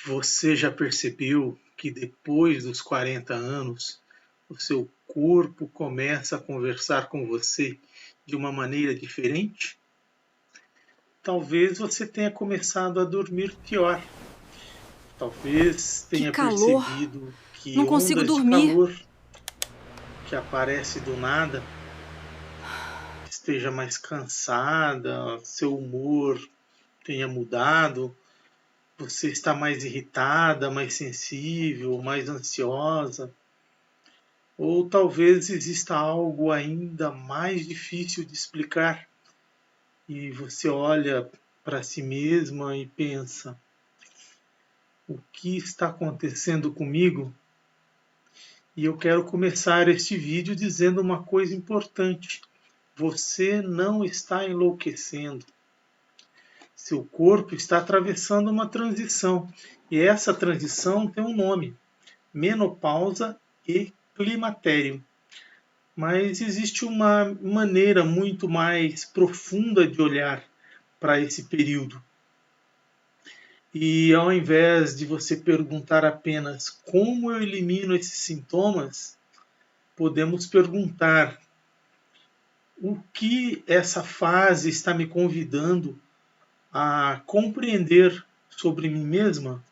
Você já percebeu que depois dos 40 anos, o seu corpo começa a conversar com você de uma maneira diferente? Talvez você tenha começado a dormir pior. Talvez Que tenha calor! percebido que Não consigo ondas de dormir. calor que aparecem do nada esteja mais cansada, seu humor tenha mudado, você está mais irritada, mais sensível, mais ansiosa. Ou talvez exista algo ainda mais difícil de explicar e você olha para si mesma e pensa: o que está acontecendo comigo? E eu quero começar este vídeo dizendo uma coisa importante: você não está enlouquecendo. Seu corpo está atravessando uma transição e essa transição tem um nome: menopausa e climatério. Mas existe uma maneira muito mais profunda de olhar para esse período. E ao invés de você perguntar apenas como eu elimino esses sintomas, podemos perguntar o que essa fase está me convidando a compreender sobre mim mesma.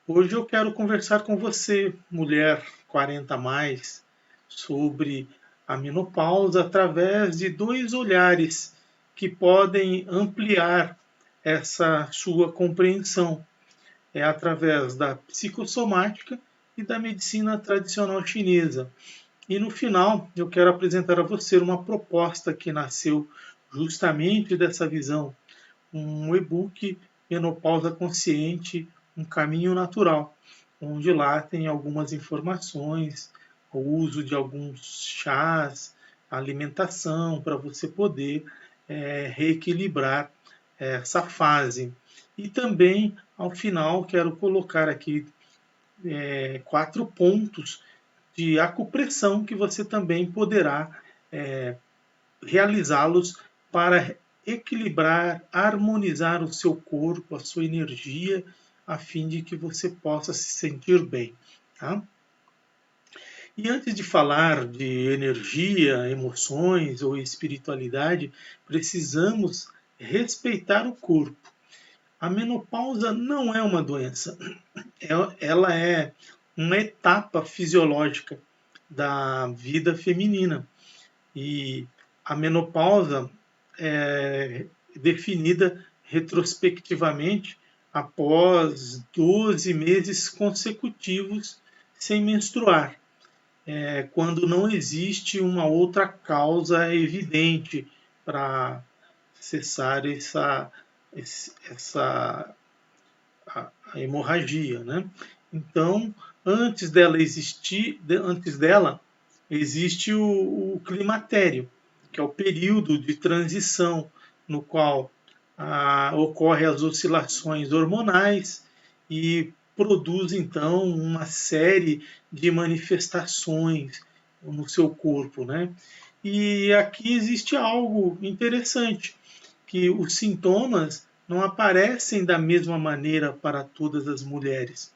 Hoje eu quero conversar com você, mulher 40 a mais, sobre a menopausa através de dois olhares que podem ampliar essa sua compreensão. É através da psicossomática e da medicina tradicional chinesa. E no final, eu quero apresentar a você uma proposta que nasceu justamente dessa visão, um e-book Menopausa Consciente, um caminho natural, onde lá tem algumas informações, o uso de alguns chás, alimentação para você poder reequilibrar essa fase. E também, ao final, quero colocar aqui 4 pontos de acupressão que você também poderá realizá-los para equilibrar, harmonizar o seu corpo, a sua energia, a fim de que você possa se sentir bem. Tá? E antes de falar de energia, emoções ou espiritualidade, precisamos respeitar o corpo. A menopausa não é uma doença, ela é uma etapa fisiológica da vida feminina. E a menopausa é definida retrospectivamente após 12 meses consecutivos sem menstruar, quando não existe uma outra causa evidente para cessar essa a hemorragia, né? Então, antes dela existe o climatério, que é o período de transição no qual ocorrem as oscilações hormonais e produz então uma série de manifestações no seu corpo, né? E aqui existe algo interessante, que os sintomas não aparecem da mesma maneira para todas as mulheres.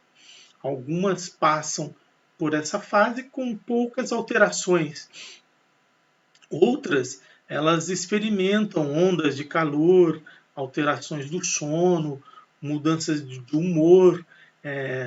Algumas passam por essa fase com poucas alterações. Outras, elas experimentam ondas de calor, alterações do sono, mudanças de humor,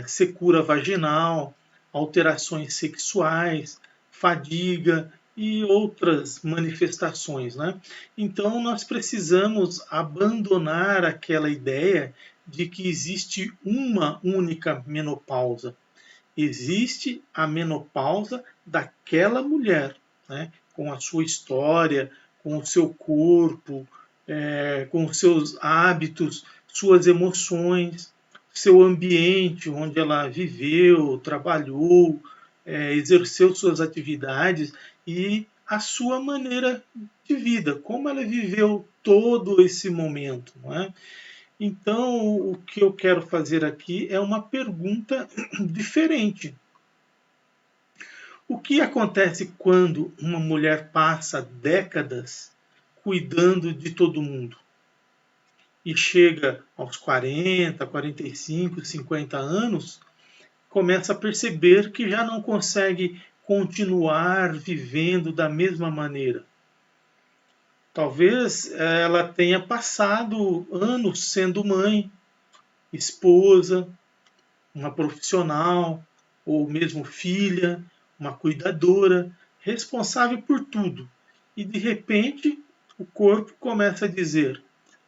secura vaginal, alterações sexuais, fadiga e outras manifestações, né? Então nós precisamos abandonar aquela ideia de que existe uma única menopausa. Existe a menopausa daquela mulher, né? Com a sua história, com o seu corpo, com os seus hábitos, suas emoções, seu ambiente onde ela viveu, trabalhou, exerceu suas atividades e a sua maneira de vida, como ela viveu todo esse momento, não é? Então, o que eu quero fazer aqui é uma pergunta diferente. O que acontece quando uma mulher passa décadas cuidando de todo mundo? e chega aos 40, 45, 50 anos, começa a perceber que já não consegue continuar vivendo da mesma maneira. Talvez ela tenha passado anos sendo mãe, esposa, uma profissional, ou mesmo filha, uma cuidadora, responsável por tudo. E de repente o corpo começa a dizer: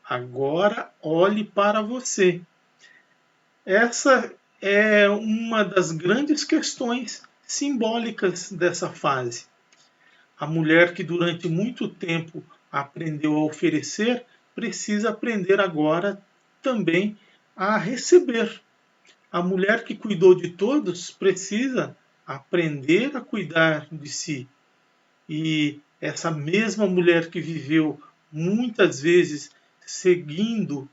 agora olhe para você. Essa é uma das grandes questões simbólicas dessa fase. A mulher que durante muito tempo aprendeu a oferecer, precisa aprender agora também a receber. A mulher que cuidou de todos precisa aprender a cuidar de si. E essa mesma mulher que viveu muitas vezes seguindo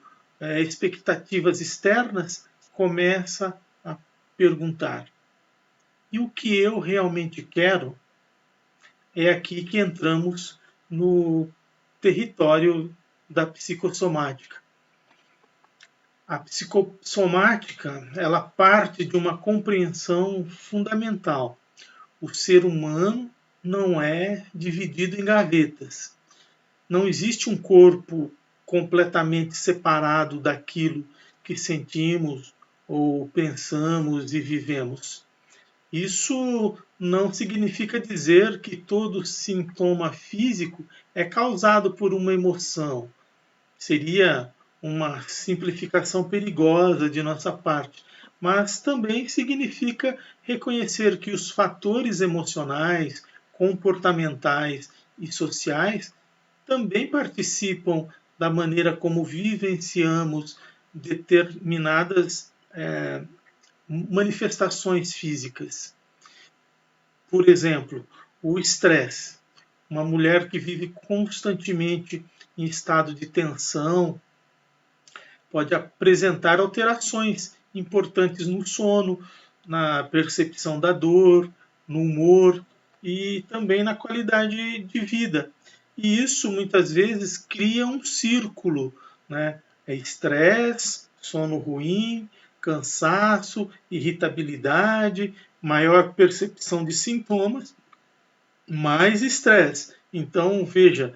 expectativas externas, começa a perguntar: e o que eu realmente quero? É aqui que entramos no território da psicossomática. A psicossomática, ela parte de uma compreensão fundamental. O ser humano não é dividido em gavetas. Não existe um corpo completamente separado daquilo que sentimos ou pensamos e vivemos. Isso não significa dizer que todo sintoma físico é causado por uma emoção. Seria uma simplificação perigosa de nossa parte, mas também significa reconhecer que os fatores emocionais, comportamentais e sociais também participam da maneira como vivenciamos determinadas manifestações físicas. Por exemplo, o estresse. Uma mulher que vive constantemente em estado de tensão pode apresentar alterações importantes no sono, na percepção da dor, no humor e também na qualidade de vida. E isso muitas vezes cria um círculo, né? É estresse, sono ruim, cansaço, irritabilidade, maior percepção de sintomas, mais estresse. Então, veja,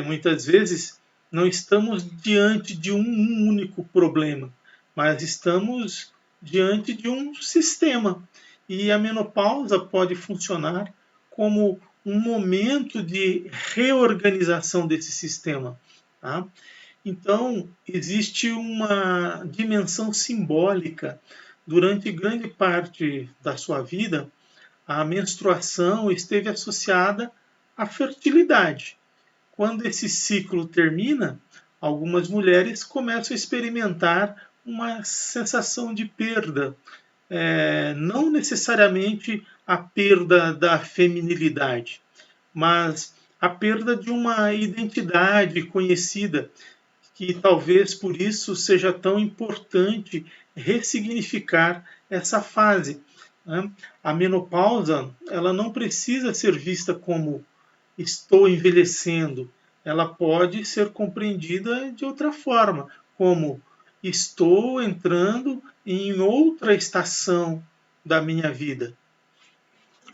muitas vezes não estamos diante de um único problema, mas estamos diante de um sistema. E a menopausa pode funcionar como um momento de reorganização desse sistema. Tá? Então, existe uma dimensão simbólica. Durante grande parte da sua vida, a menstruação esteve associada à fertilidade. Quando esse ciclo termina, algumas mulheres começam a experimentar uma sensação de perda, não necessariamente a perda da feminilidade, mas a perda de uma identidade conhecida, que talvez por isso seja tão importante ressignificar essa fase. Né? A menopausa, ela não precisa ser vista como estou envelhecendo, ela pode ser compreendida de outra forma, como estou entrando em outra estação da minha vida.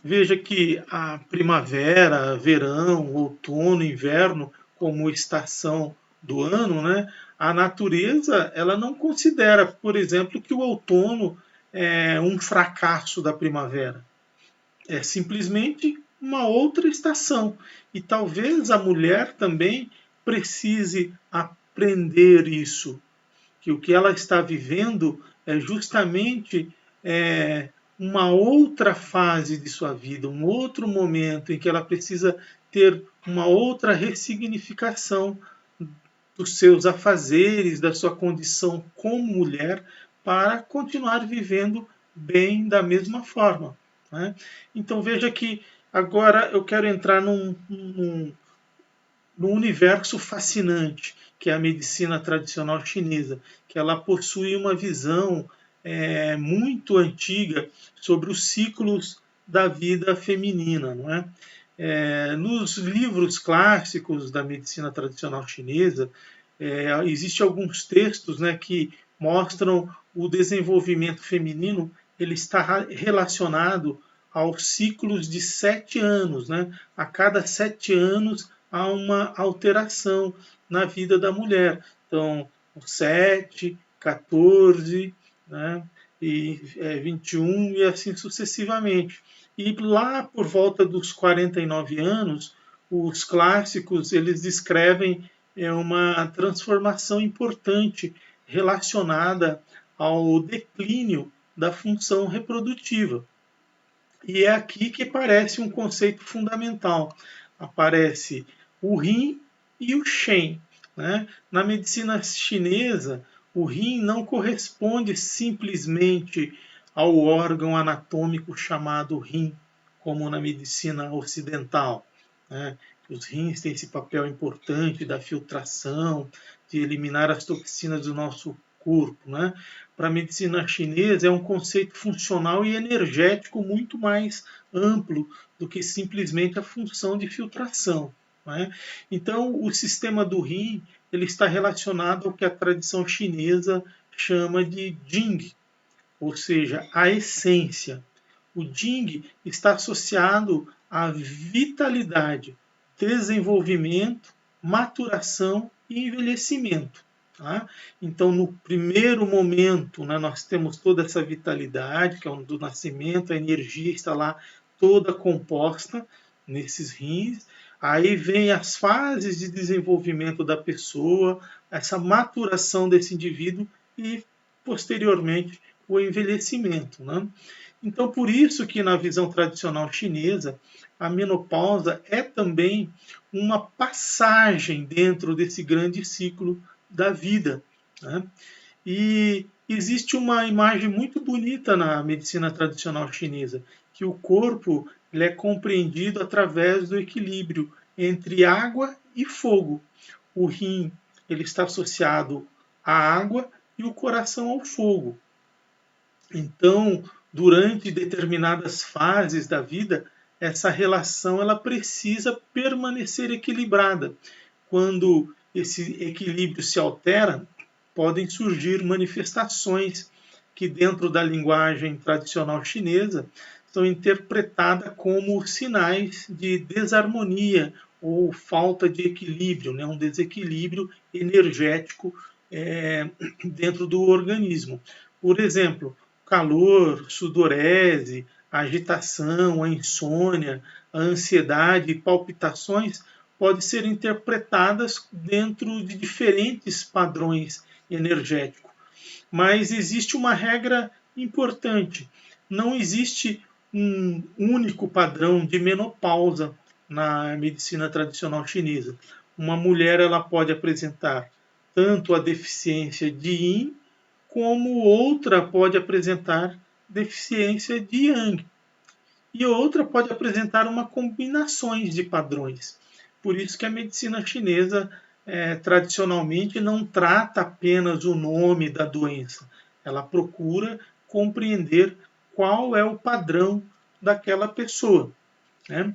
Veja que a primavera, verão, outono, inverno, como estação do ano, né, a natureza ela não considera, por exemplo, que o outono é um fracasso da primavera. É simplesmente uma outra estação. E talvez a mulher também precise aprender isso, que o que ela está vivendo é justamente uma outra fase de sua vida, um outro momento em que ela precisa ter uma outra ressignificação dos seus afazeres, da sua condição como mulher, para continuar vivendo bem da mesma forma. Né? Então veja que agora eu quero entrar num universo fascinante, que é a medicina tradicional chinesa, que ela possui uma visão muito antiga sobre os ciclos da vida feminina. Não é? Nos livros clássicos da medicina tradicional chinesa, Existem alguns textos, né, que mostram o desenvolvimento feminino, ele está relacionado aos ciclos de 7 anos. Né? A cada 7 anos há uma alteração na vida da mulher. Então, 7, 14, né? E 21 e assim sucessivamente. E lá por volta dos 49 anos, os clássicos eles descrevem uma transformação importante relacionada ao declínio da função reprodutiva. E é aqui que aparece um conceito fundamental. Aparece o rim e o shen. Né? Na medicina chinesa, o rim não corresponde simplesmente ao órgão anatômico chamado rim, como na medicina ocidental. Né? Os rins têm esse papel importante da filtração, de eliminar as toxinas do nosso corpo. Né? Para a medicina chinesa, é um conceito funcional e energético muito mais amplo do que simplesmente a função de filtração. Né? Então, o sistema do rim ele está relacionado ao que a tradição chinesa chama de Jing, ou seja, a essência. O Jing está associado à vitalidade, desenvolvimento, maturação e envelhecimento. Tá? Então, no primeiro momento, né, nós temos toda essa vitalidade, que é o do nascimento, a energia está lá toda composta nesses rins. Aí vem as fases de desenvolvimento da pessoa, essa maturação desse indivíduo e, posteriormente, o envelhecimento. Né? Então, por isso que na visão tradicional chinesa, a menopausa é também uma passagem dentro desse grande ciclo da vida. Né? E existe uma imagem muito bonita na medicina tradicional chinesa, que o corpo ele é compreendido através do equilíbrio entre água e fogo. O rim ele está associado à água e o coração ao fogo. Então, durante determinadas fases da vida, essa relação ela precisa permanecer equilibrada. Quando esse equilíbrio se altera, podem surgir manifestações que, dentro da linguagem tradicional chinesa, são interpretadas como sinais de desarmonia ou falta de equilíbrio, né? Um desequilíbrio energético dentro do organismo. Por exemplo, calor, sudorese, a agitação, a insônia, a ansiedade e palpitações podem ser interpretadas dentro de diferentes padrões energéticos. Mas existe uma regra importante. Não existe um único padrão de menopausa na medicina tradicional chinesa. Uma mulher ela pode apresentar tanto a deficiência de yin, como outra pode apresentar deficiência de yang. E outra pode apresentar uma combinações de padrões. Por isso que a medicina chinesa tradicionalmente não trata apenas o nome da doença. Ela procura compreender qual é o padrão daquela pessoa. Né?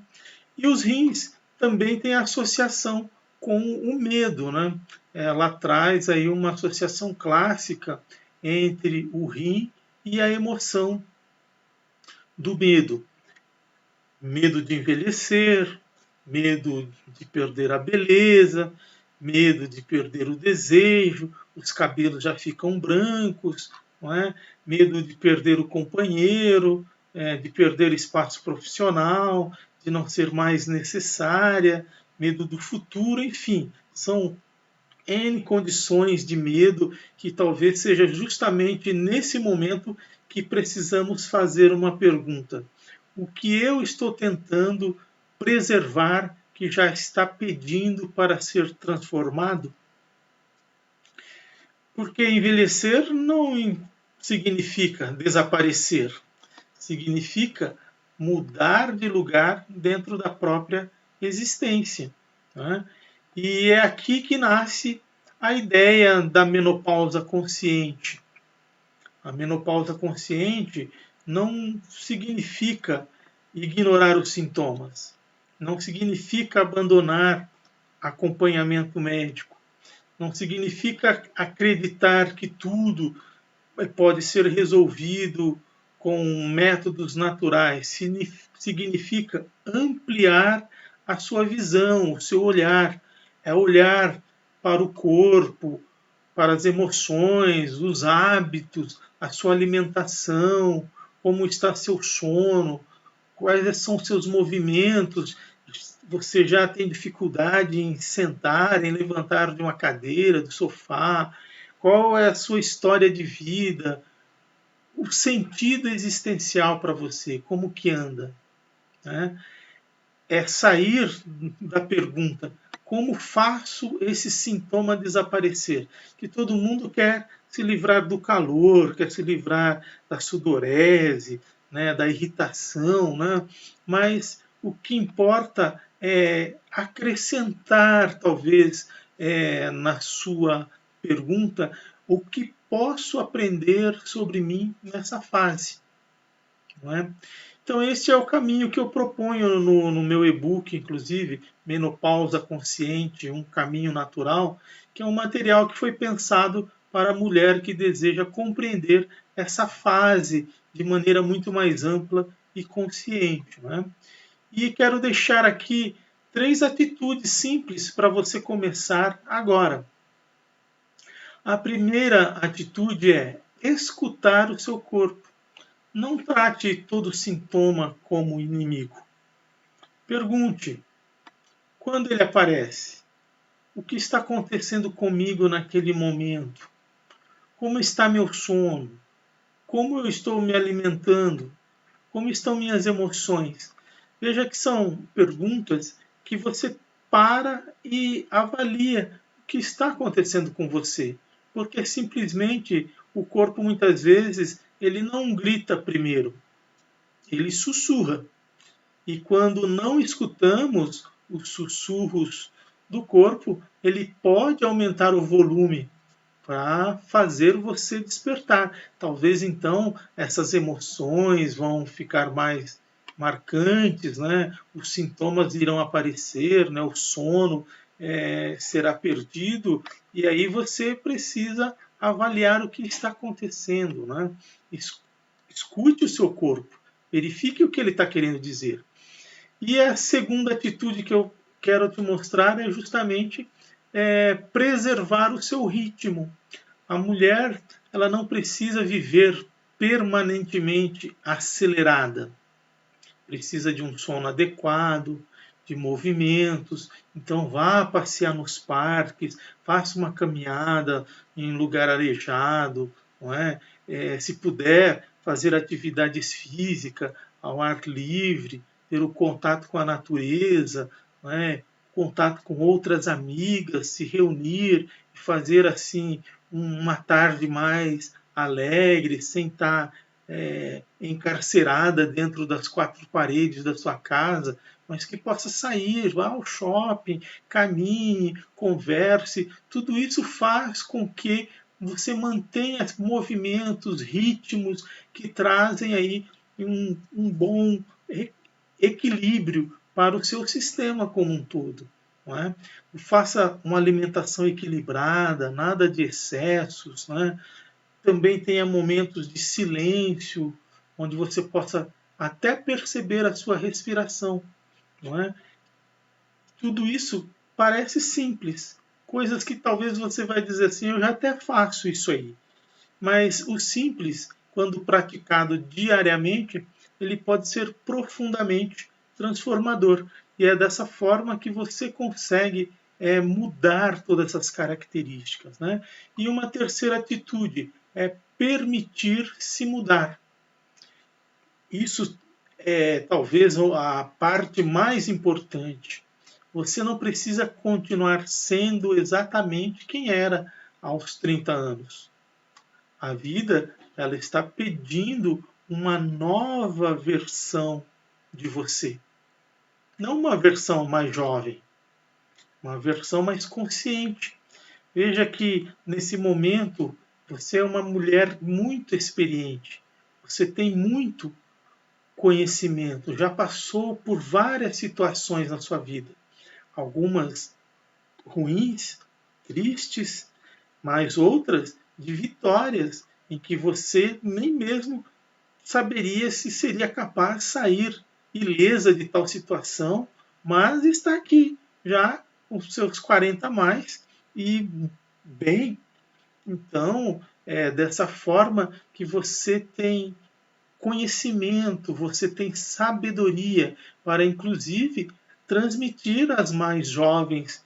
E os rins também têm associação com o medo. Né? Ela traz aí uma associação clássica entre o rim e a emoção do medo. Medo de envelhecer, medo de perder a beleza, medo de perder o desejo, os cabelos já ficam brancos, não é? Medo de perder o companheiro, de perder espaço profissional, de não ser mais necessária, medo do futuro, enfim, são N condições de medo que talvez seja justamente nesse momento que precisamos fazer uma pergunta. O que eu estou tentando preservar que já está pedindo para ser transformado? Porque envelhecer não significa desaparecer, significa mudar de lugar dentro da própria existência. Né? E é aqui que nasce a ideia da menopausa consciente. A menopausa consciente não significa ignorar os sintomas, não significa abandonar acompanhamento médico, Não significa acreditar que tudo pode ser resolvido com métodos naturais. Significa ampliar a sua visão, o seu olhar. É olhar para o corpo, para as emoções, os hábitos, a sua alimentação, como está seu sono, quais são seus movimentos. Você já tem dificuldade em sentar, em levantar de uma cadeira, do sofá? Qual é a sua história de vida? O sentido existencial para você, como que anda? Né? É sair da pergunta, como faço esse sintoma desaparecer? Que todo mundo quer se livrar do calor, quer se livrar da sudorese, né, da irritação, né? Mas o que importa é acrescentar, talvez, na sua pergunta, o que posso aprender sobre mim nessa fase. Não é? Então, esse é o caminho que eu proponho no meu e-book, inclusive, Menopausa Consciente, um caminho natural, que é um material que foi pensado para a mulher que deseja compreender essa fase de maneira muito mais ampla e consciente. Não é? E quero deixar aqui 3 atitudes simples para você começar agora. A primeira atitude é escutar o seu corpo. Não trate todo sintoma como inimigo. Pergunte: quando ele aparece? O que está acontecendo comigo naquele momento? Como está meu sono? Como eu estou me alimentando? Como estão minhas emoções? Veja que são perguntas que você para e avalia o que está acontecendo com você. Porque simplesmente o corpo muitas vezes ele não grita primeiro, ele sussurra. E quando não escutamos os sussurros do corpo, ele pode aumentar o volume para fazer você despertar. Talvez então essas emoções vão ficar mais marcantes, né? Os sintomas irão aparecer, né? O sono será perdido e aí você precisa avaliar o que está acontecendo, né? Escute o seu corpo, verifique o que ele está querendo dizer. E a segunda atitude que eu quero te mostrar é justamente preservar o seu ritmo. A mulher ela não precisa viver permanentemente acelerada. Precisa de um sono adequado, de movimentos. Então vá passear nos parques, faça uma caminhada em lugar arejado, não é? Se puder fazer atividades físicas ao ar livre, ter o contato com a natureza, não é? Contato com outras amigas, se reunir e fazer assim uma tarde mais alegre, sem estar encarcerada dentro das 4 paredes da sua casa, mas que possa sair, vá ao shopping, caminhe, converse. Tudo isso faz com que você mantenha movimentos, ritmos que trazem aí um bom equilíbrio para o seu sistema como um todo. Não é? Faça uma alimentação equilibrada, nada de excessos, né? Também tenha momentos de silêncio, onde você possa até perceber a sua respiração. Não é? Tudo isso parece simples, coisas que talvez você vai dizer assim, eu já até faço isso aí. Mas o simples, quando praticado diariamente, ele pode ser profundamente transformador. E é dessa forma que você consegue mudar todas essas características. Né? E uma terceira atitude é permitir se mudar. Isso é talvez a parte mais importante. Você não precisa continuar sendo exatamente quem era aos 30 anos. A vida ela está pedindo uma nova versão de você. Não uma versão mais jovem, uma versão mais consciente. Veja que nesse momento você é uma mulher muito experiente. Você tem muito conhecimento, já passou por várias situações na sua vida. Algumas ruins, tristes, mas outras de vitórias, em que você nem mesmo saberia se seria capaz de sair ilesa de tal situação, mas está aqui já com seus 40 a mais e bem. Então, é dessa forma que você tem conhecimento, você tem sabedoria para, inclusive, transmitir às mais jovens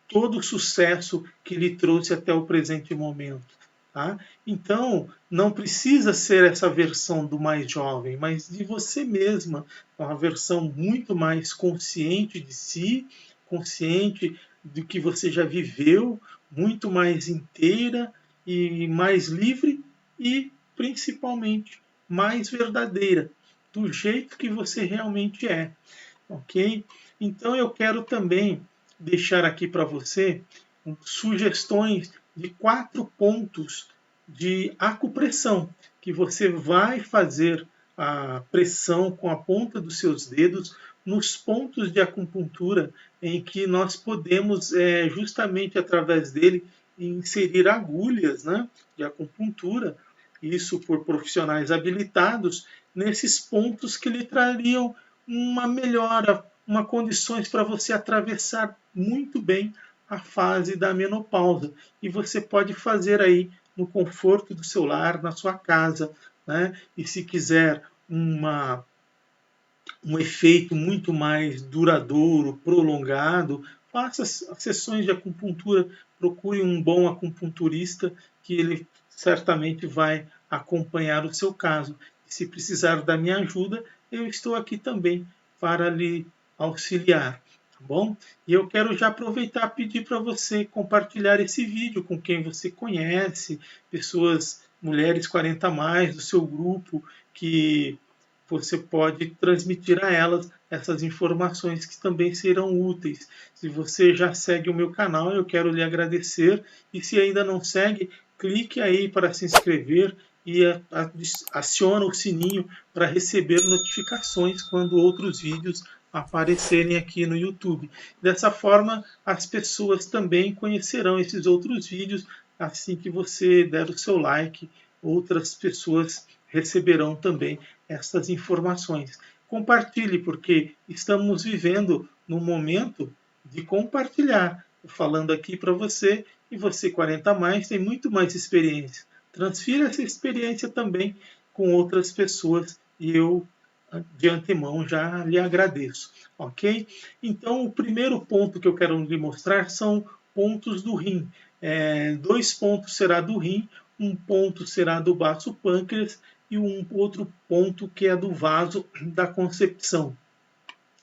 todo o sucesso que lhe trouxe até o presente momento. Tá? Então, não precisa ser essa versão do mais jovem, mas de você mesma, uma versão muito mais consciente de si, consciente do que você já viveu, muito mais inteira e mais livre e, principalmente, mais verdadeira, do jeito que você realmente é, ok? Então eu quero também deixar aqui para você sugestões de 4 pontos de acupressão, que você vai fazer a pressão com a ponta dos seus dedos nos pontos de acupuntura em que nós podemos justamente através dele inserir agulhas, né, de acupuntura, isso por profissionais habilitados, nesses pontos que lhe trariam uma melhora, uma condições para você atravessar muito bem a fase da menopausa. E você pode fazer aí no conforto do seu lar, na sua casa, né? E se quiser um efeito muito mais duradouro, prolongado, faça as sessões de acupuntura, procure um bom acupunturista que ele certamente vai acompanhar o seu caso. E se precisar da minha ajuda, eu estou aqui também para lhe auxiliar, tá bom? E eu quero já aproveitar e pedir para você compartilhar esse vídeo com quem você conhece, pessoas, mulheres 40 a mais do seu grupo, que você pode transmitir a elas essas informações que também serão úteis. Se você já segue o meu canal, eu quero lhe agradecer. E se ainda não segue, clique aí para se inscrever e aciona o sininho para receber notificações quando outros vídeos aparecerem aqui no YouTube. Dessa forma, as pessoas também conhecerão esses outros vídeos. Assim que você der o seu like, outras pessoas receberão também essas informações. Compartilhe, porque estamos vivendo num momento de compartilhar. Falando aqui para você, e você 40 a mais tem muito mais experiência. Transfira essa experiência também com outras pessoas e eu de antemão já lhe agradeço, ok? Então o primeiro ponto que eu quero lhe mostrar são pontos do rim. 2 pontos será do rim, um ponto será do baço pâncreas e um outro ponto que é do vaso da concepção.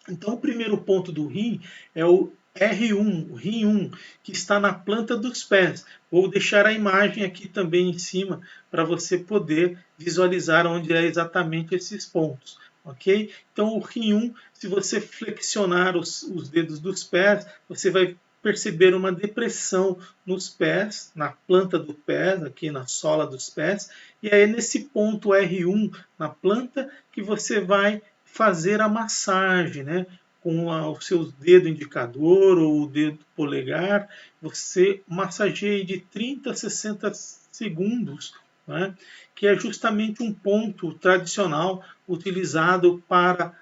Então, o primeiro ponto do rim é o R1, o rim 1, que está na planta dos pés. Vou deixar a imagem aqui também em cima para você poder visualizar onde é exatamente esses pontos. Ok? Então, o rim 1, se você flexionar os dedos dos pés, você vai perceber uma depressão nos pés, na planta do pé, aqui na sola dos pés, e é nesse ponto R1 na planta que você vai fazer a massagem, né? Com o seu dedo indicador ou o dedo polegar, você massageia de 30 a 60 segundos, né? Que é justamente um ponto tradicional utilizado para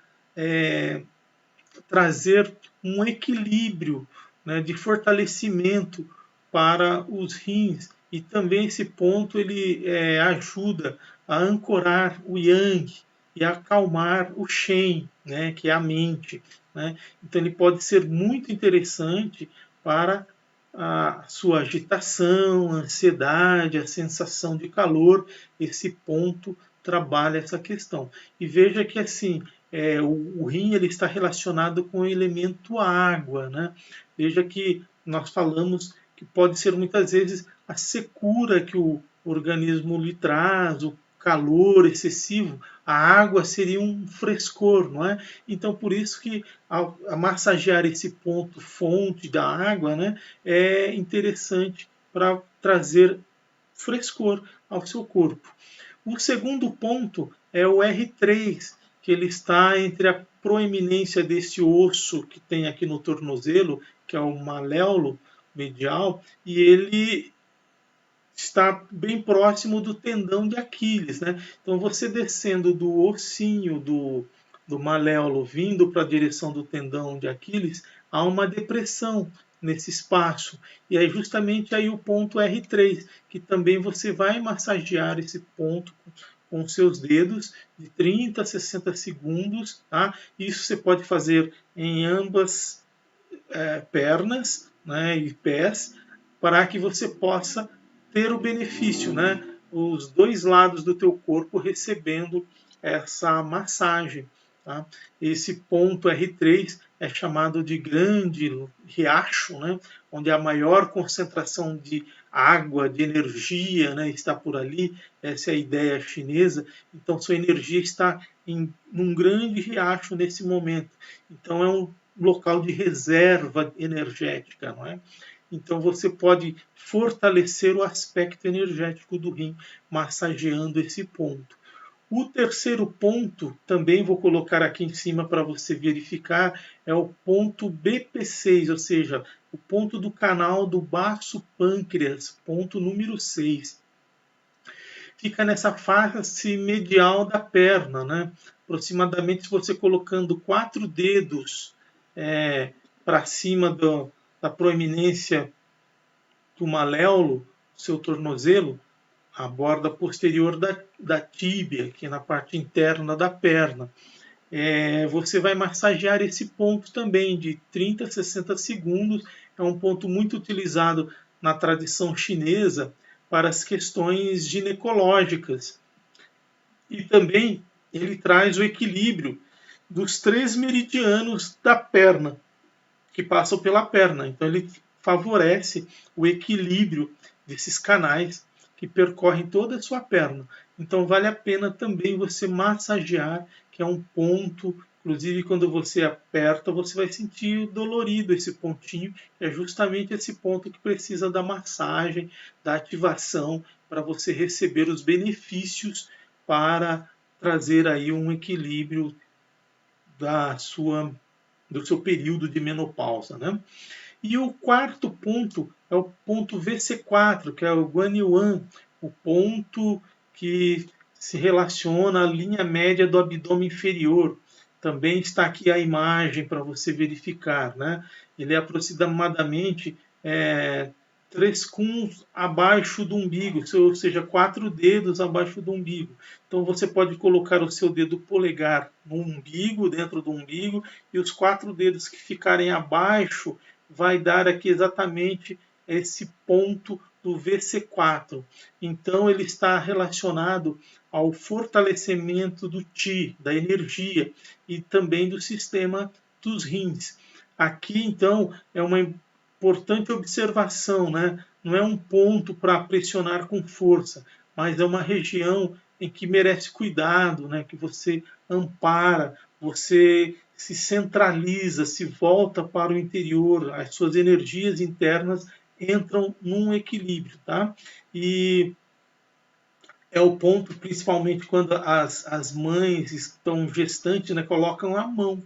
trazer um equilíbrio, né, de fortalecimento para os rins. E também esse ponto ele ajuda a ancorar o yang e acalmar o shen, né, que é a mente. Né? Então ele pode ser muito interessante para a sua agitação, a ansiedade, a sensação de calor. Esse ponto trabalha essa questão. E veja que assim, o rim ele está relacionado com o elemento água. Né? Veja que nós falamos que pode ser muitas vezes a secura que o organismo lhe traz, o calor excessivo, a água seria um frescor, não é? Então, por isso que ao massagear esse ponto fonte da água, né, é interessante para trazer frescor ao seu corpo. O segundo ponto é o R3, que ele está entre a proeminência desse osso que tem aqui no tornozelo, que é o maléolo, medial e ele está bem próximo do tendão de Aquiles, né? Então você descendo do ossinho do maléolo, vindo para a direção do tendão de Aquiles, há uma depressão nesse espaço. E é justamente aí o ponto R3, que também você vai massagear esse ponto com seus dedos de 30 a 60 segundos, tá? Isso você pode fazer em ambas pernas, né, e pés, para que você possa ter o benefício, né, os dois lados do teu corpo recebendo essa massagem. Tá? Esse ponto R3 é chamado de grande riacho, né, onde a maior concentração de água, de energia, né, está por ali. Essa é a ideia chinesa. Então, sua energia está em um grande riacho nesse momento. Então, é um local de reserva energética, não é? Então você pode fortalecer o aspecto energético do rim massageando esse ponto. O terceiro ponto, também vou colocar aqui em cima para você verificar, é o ponto BP6, ou seja, o ponto do canal do baço pâncreas, ponto número 6. Fica nessa face medial da perna, né? Aproximadamente, se você colocando 4 dedos para cima da proeminência do maléolo, seu tornozelo, a borda posterior da tíbia, aqui na parte interna da perna. Você vai massagear esse ponto também de 30 a 60 segundos. É um ponto muito utilizado na tradição chinesa para as questões ginecológicas. E também ele traz o equilíbrio dos 3 meridianos da perna, que passam pela perna. Então ele favorece o equilíbrio desses canais que percorrem toda a sua perna. Então vale a pena também você massagear, que é um ponto, inclusive quando você aperta, você vai sentir dolorido esse pontinho, que é justamente esse ponto que precisa da massagem, da ativação, para você receber os benefícios para trazer aí um equilíbrio do seu período de menopausa, né? E o quarto ponto é o ponto VC4, que é o Guanyuan, o ponto que se relaciona à linha média do abdômen inferior. Também está aqui a imagem para você verificar, né? Ele é aproximadamente 3 cuns abaixo do umbigo, ou seja, 4 dedos abaixo do umbigo. Então você pode colocar o seu dedo polegar no umbigo, dentro do umbigo, e os 4 dedos que ficarem abaixo vai dar aqui exatamente esse ponto do VC4. Então ele está relacionado ao fortalecimento do Qi, da energia, e também do sistema dos rins. Aqui, então, é uma importante observação, né? Não é um ponto para pressionar com força, mas é uma região em que merece cuidado, né? Que você ampara, você se centraliza, se volta para o interior, as suas energias internas entram num equilíbrio, tá? E é o ponto, principalmente quando as mães estão gestantes, né, colocam a mão,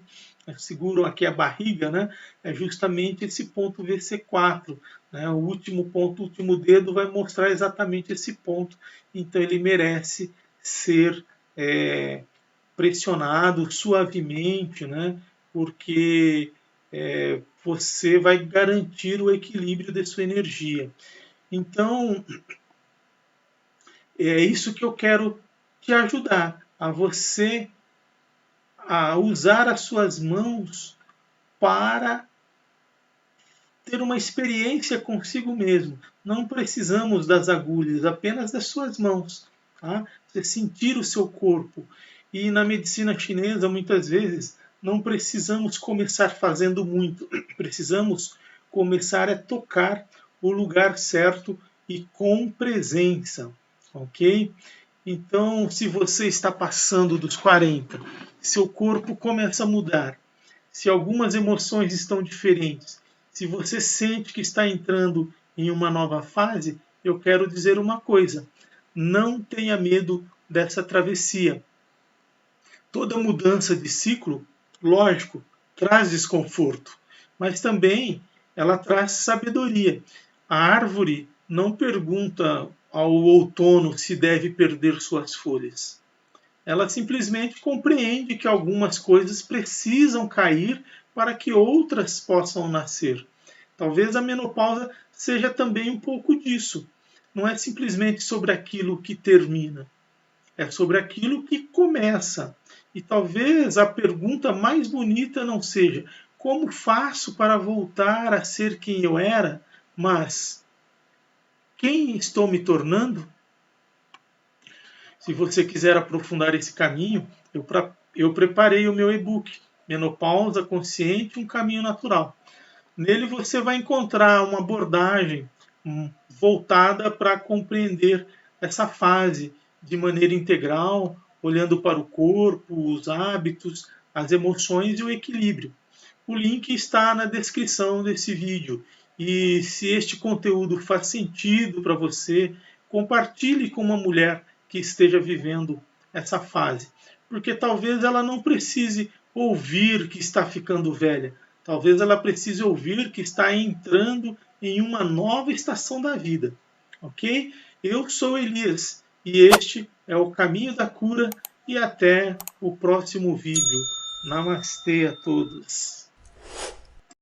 né, seguram aqui a barriga, né, é justamente esse ponto VC4. Né, o último ponto, o último dedo vai mostrar exatamente esse ponto. Então ele merece ser pressionado suavemente, né, porque você vai garantir o equilíbrio de sua energia. Então, é isso que eu quero te ajudar, a você a usar as suas mãos para ter uma experiência consigo mesmo. Não precisamos das agulhas, apenas das suas mãos. Tá? Você sentir o seu corpo. E na medicina chinesa, muitas vezes, não precisamos começar fazendo muito. Precisamos começar a tocar o lugar certo e com presença. Ok? Então, se você está passando dos 40, seu corpo começa a mudar, se algumas emoções estão diferentes, se você sente que está entrando em uma nova fase, eu quero dizer uma coisa: não tenha medo dessa travessia. Toda mudança de ciclo, lógico, traz desconforto, mas também ela traz sabedoria. A árvore não pergunta ao outono se deve perder suas folhas. Ela simplesmente compreende que algumas coisas precisam cair para que outras possam nascer. Talvez a menopausa seja também um pouco disso. Não é simplesmente sobre aquilo que termina, é sobre aquilo que começa. E talvez a pergunta mais bonita não seja como faço para voltar a ser quem eu era, mas quem estou me tornando? Se você quiser aprofundar esse caminho, eu preparei o meu e-book, Menopausa Consciente, um Caminho Natural. Nele você vai encontrar uma abordagem voltada para compreender essa fase de maneira integral, olhando para o corpo, os hábitos, as emoções e o equilíbrio. O link está na descrição desse vídeo. E se este conteúdo faz sentido para você, compartilhe com uma mulher que esteja vivendo essa fase. Porque talvez ela não precise ouvir que está ficando velha. Talvez ela precise ouvir que está entrando em uma nova estação da vida. Ok? Eu sou Elias e este é o Caminho da Cura e até o próximo vídeo. Namastê a todos.